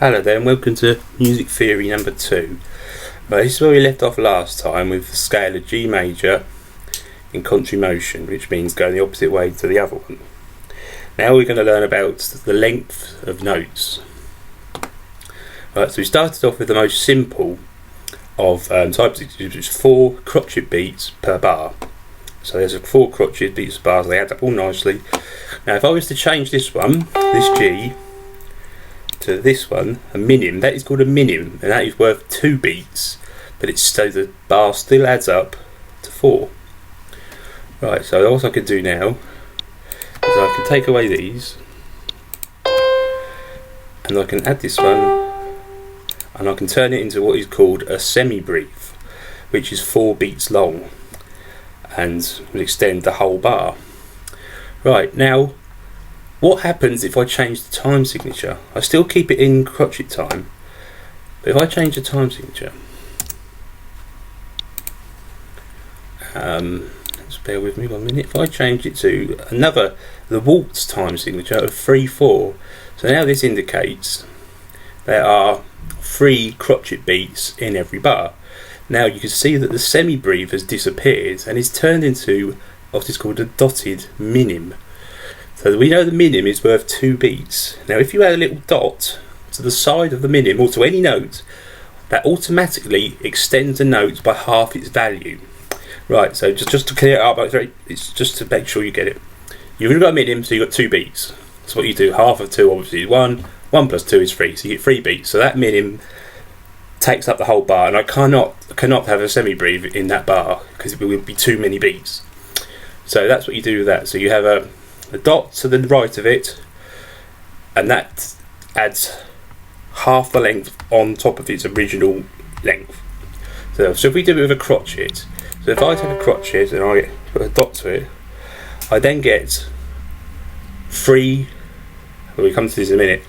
Hello there and welcome to Music Theory number 2. This is where we left off last time with the scale of G major in contrary motion, which means going the opposite way to the other one. Now we're going to learn about the length of notes. Right, so we started off with the most simple of types, which is 4 crotchet beats per bar. So there's 4 crotchet beats per bar, so they add up all nicely. Now if I was to change this one, this G, to this one, a minim, that is called a minim, and that is worth 2 beats, but it's so the bar still adds up to 4. Right, so what I can do now is I can take away these, and I can add this one, and I can turn it into what is called a semi-brief, which is 4 beats long, and will extend the whole bar. Right, now what happens if I change the time signature? I still keep it in crotchet time, but if I change the time signature, just bear with me 1 minute. If I change it to the waltz time signature of 3/4, so now this indicates there are 3 crotchet beats in every bar. Now you can see that the semi-brief has disappeared and is turned into what is called a dotted minim. So we know the minim is worth 2 beats. Now if you add a little dot to the side of the minim or to any note, that automatically extends the note by half its value. Right, so just to clear it up, it's just to make sure you get it. You've got a minim, so you've got 2 beats. That's what you do. Half of 2 obviously is 1. 1 plus 2 is 3, so you get 3 beats. So that minim takes up the whole bar, and I cannot have a semi-brief in that bar because it would be too many beats. So that's what you do with that. So you have a dot to the right of it, and that adds half the length on top of its original length. So if we do it with a crotchet, so if I take a crotchet and I put a dot to it, I then get 3, well, we come to this in a minute,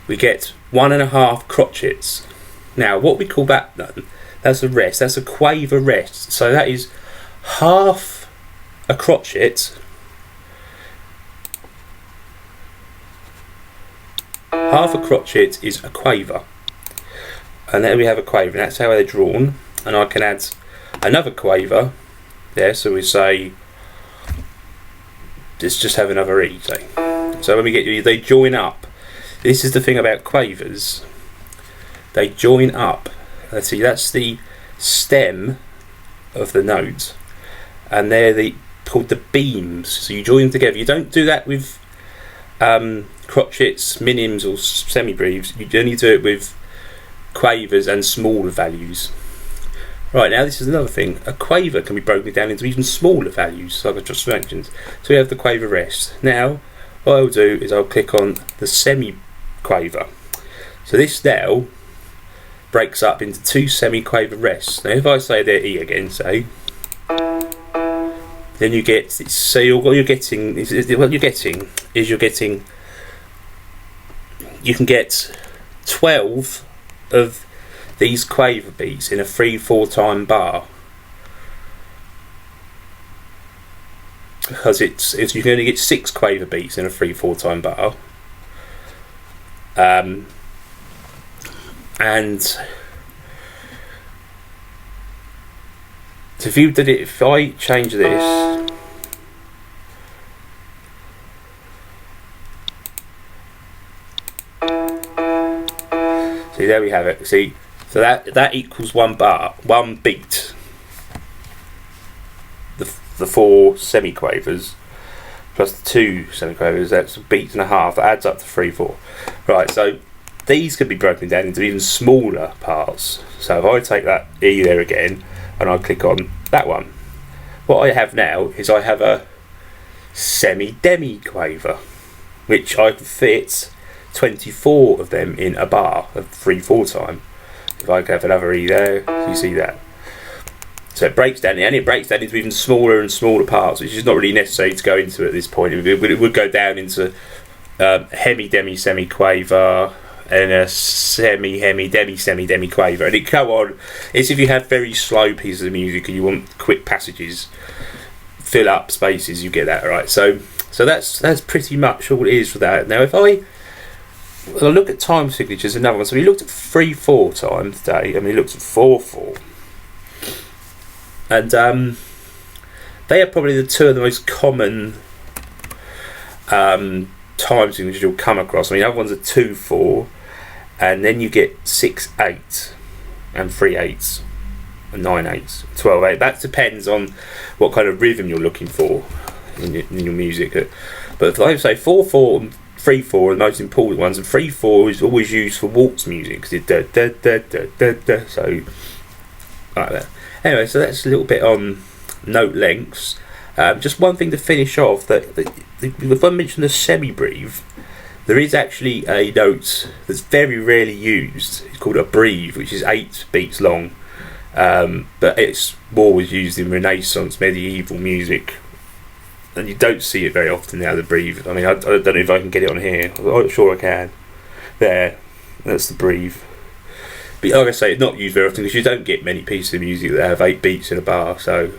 we get 1.5 crotchets. Now what we call that then, that's a rest, that's a quaver rest, so that is half a crotchet. Half a crotchet is a quaver, and there we have a quaver, and that's how they're drawn. And I can add another quaver there, so we say let's just have another E, say. So when we get, they join up. This is the thing about quavers, they join up. Let's see, that's the stem of the note, and they're called the beams. So you join them together. You don't do that with crotchets, minims or semi-briefs. You only do it with quavers and smaller values. Right, now this is another thing. A quaver can be broken down into even smaller values, like I just mentioned. So we have the quaver rest. Now what I'll do is I'll click on the semi-quaver. So this now breaks up into 2 semi-quaver rests. Now if I say there E again, say, then you get, so what you're getting is you can get 12 of these quaver beats in a 3/4 time bar, because you can only get 6 quaver beats in a 3/4 time bar, and so if I change this, see, there we have it. See, so that equals 1 bar, 1 beat. The 4 semi-quavers plus the 2 semi-quavers, that's a beat and a half. That adds up to 3/4. Right, so these can be broken down into even smaller parts. So if I take that E there again, and I click on that one, what I have now is I have a semi-demi quaver, which I can fit 24 of them in a bar of 3/4 time. If I have another E there, you see that. So it breaks down, and it breaks down into even smaller and smaller parts, which is not really necessary to go into at this point. It would go down into hemi-demi semi-quaver, and a semi-hemi-demi semi-demi quaver, and it go on. It's if you have very slow pieces of music and you want quick passages, fill up spaces, you get that right. So that's pretty much all it is for that. Now if I when I look at time signatures, another one. So we looked at 3/4 time today, and we looked at 4/4, and they are probably the two of the most common time signatures you'll come across. I mean, other ones are 2/4, and then you get 6/8 and 3/8 and 9/8, 12/8. That depends on what kind of rhythm you're looking for in your music. But like I say, 4/4 and 3/4 are the most important ones, and 3/4 is always used for waltz music because it's da da da da da da. So like that. Anyway, so that's a little bit on note lengths. Just one thing to finish off, that if I mention the semi-breve, there is actually a note that's very rarely used. It's called a breve, which is 8 beats long, but it's more was used in Renaissance medieval music, and you don't see it very often now, the breve. I mean, I don't know if I can get it on here. I'm sure I can. There, that's the breve. But like I say, it's not used very often because you don't get many pieces of music that have 8 beats in a bar. So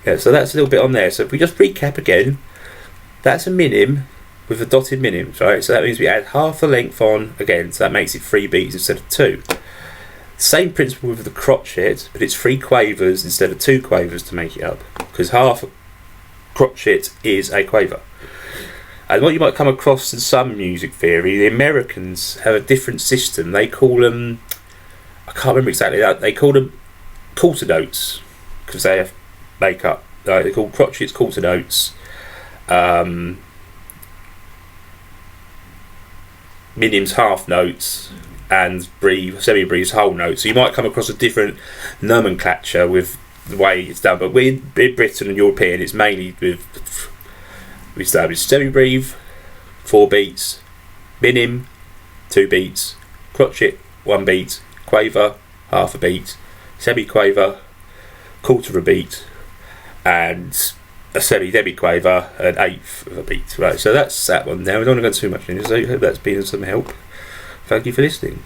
yeah, so that's a little bit on there. So if we just recap again, that's a minim with the dotted minims, right? So that means we add half the length on again, so that makes it 3 beats instead of 2. Same principle with the crotchet, but it's 3 quavers instead of 2 quavers to make it up, because half a crotchet is a quaver. And what you might come across in some music theory, the Americans have a different system. They call them, I can't remember exactly, they call them quarter notes, because they have make up, they call crotchets quarter notes, minims half notes, and semi-breves whole notes. So you might come across a different nomenclature with the way it's done, but in Britain and European, it's mainly with, we start with semi-breve 4 beats, minim 2 beats, crotchet 1 beat, quaver half a beat, semi-quaver quarter of a beat, and a semi-demi-quaver an eighth of a beat. Right, so that's that one. Now we don't want to go too much into it, so I hope that's been of some help. Thank you for listening.